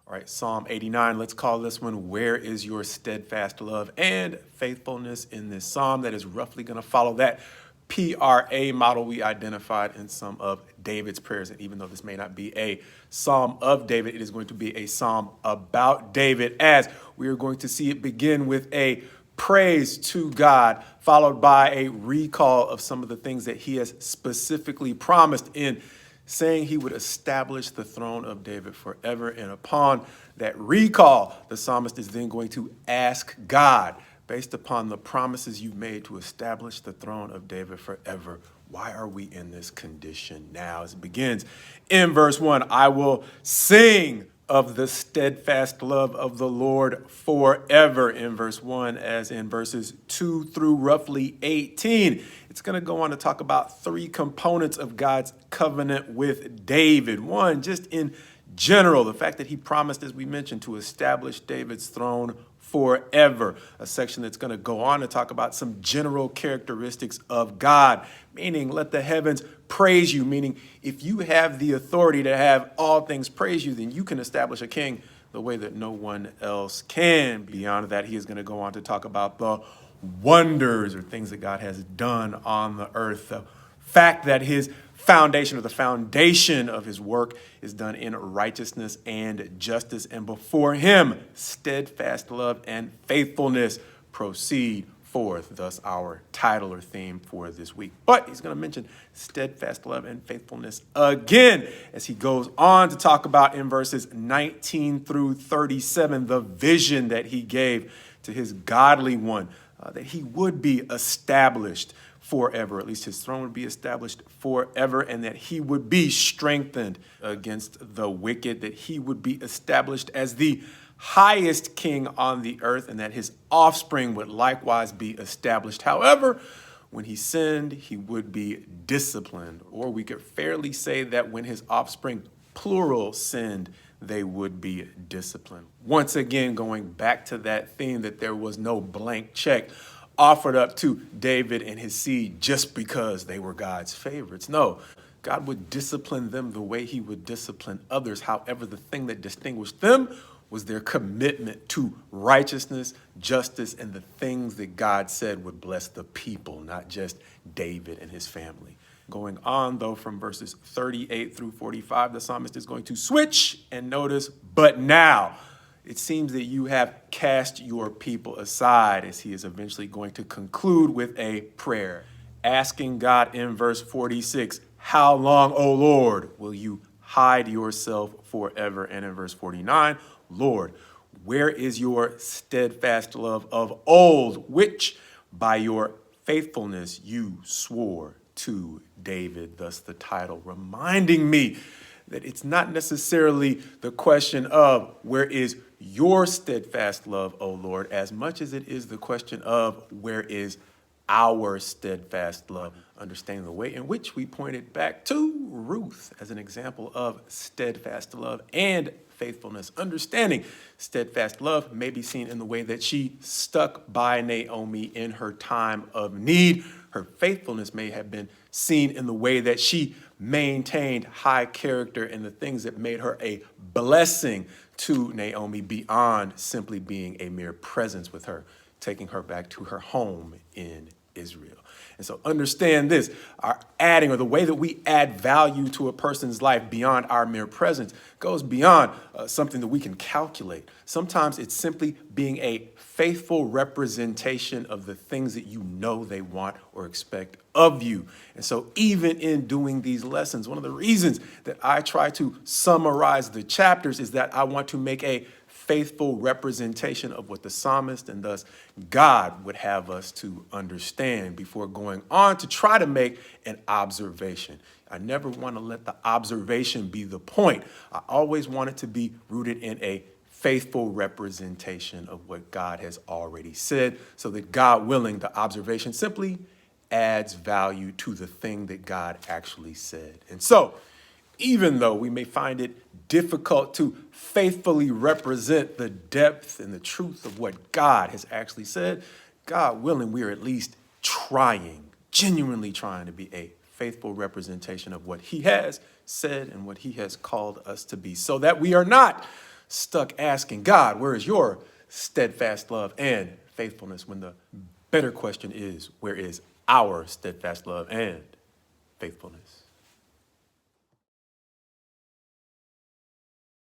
All right, Psalm 89, let's call this one, Where is Your Steadfast Love and Faithfulness? In this psalm that is roughly going to follow that PRA model we identified in some of David's prayers. And even though this may not be a psalm of David, it is going to be a psalm about David, as we are going to see it begin with a praise to God, followed by a recall of some of the things that he has specifically promised in saying he would establish the throne of David forever. And upon that recall, the psalmist is then going to ask God, based upon the promises you've made to establish the throne of David forever, why are we in this condition now? As it begins in verse 1, I will sing of the steadfast love of the Lord forever, in verse 1, as in verses 2 through roughly 18. It's going to go on to talk about three components of God's covenant with David. One, just in general, the fact that he promised, as we mentioned, to establish David's throne forever. A section that's going to go on to talk about some general characteristics of God, meaning let the heavens praise you, meaning if you have the authority to have all things praise you, then you can establish a king the way that no one else can. Beyond that, he is going to go on to talk about the wonders or things that God has done on the earth. The fact that his foundation, or the foundation of his work, is done in righteousness and justice, and before him steadfast love and faithfulness proceed forth. Thus our title or theme for this week. But he's going to mention steadfast love and faithfulness again as he goes on to talk about in verses 19 through 37 the vision that he gave to his godly one, that he would be established forever, at least his throne would be established forever, and that he would be strengthened against the wicked, that he would be established as the highest king on the earth, and that his offspring would likewise be established. However, when he sinned, he would be disciplined, or we could fairly say that when his offspring, plural, sinned, they would be disciplined. Once again, going back to that theme that there was no blank check offered up to David and his seed just because they were God's favorites. No, God would discipline them the way he would discipline others. However, the thing that distinguished them was their commitment to righteousness, justice, and the things that God said would bless the people, not just David and his family. Going on, though, from verses 38 through 45, the psalmist is going to switch and notice, but now it seems that you have cast your people aside, as he is eventually going to conclude with a prayer, asking God in verse 46, how long, O Lord, will you hide yourself forever? And in verse 49, Lord, where is your steadfast love of old, which by your faithfulness you swore to David? Thus the title, reminding me that it's not necessarily the question of where is your steadfast love, O Lord, as much as it is the question of where is our steadfast love. Understanding the way in which we pointed back to Ruth as an example of steadfast love and faithfulness. Understanding steadfast love may be seen in the way that she stuck by Naomi in her time of need. Her faithfulness may have been seen in the way that she maintained high character and the things that made her a blessing to Naomi beyond simply being a mere presence with her, taking her back to her home in Israel. And so understand this, our adding, or the way that we add value to a person's life beyond our mere presence, goes beyond something that we can calculate. Sometimes it's simply being a faithful representation of the things that you know they want or expect of you. And so even in doing these lessons, one of the reasons that I try to summarize the chapters is that I want to make a faithful representation of what the psalmist and thus God would have us to understand before going on to try to make an observation. I never want to let the observation be the point. I always want it to be rooted in a faithful representation of what God has already said, so that God willing, the observation simply adds value to the thing that God actually said. And so, even though we may find it difficult to faithfully represent the depth and the truth of what God has actually said, God willing, we are at least trying, genuinely trying to be a faithful representation of what he has said and what he has called us to be, so that we are not stuck asking, God, where is your steadfast love and faithfulness? When the better question is, where is our steadfast love and faithfulness?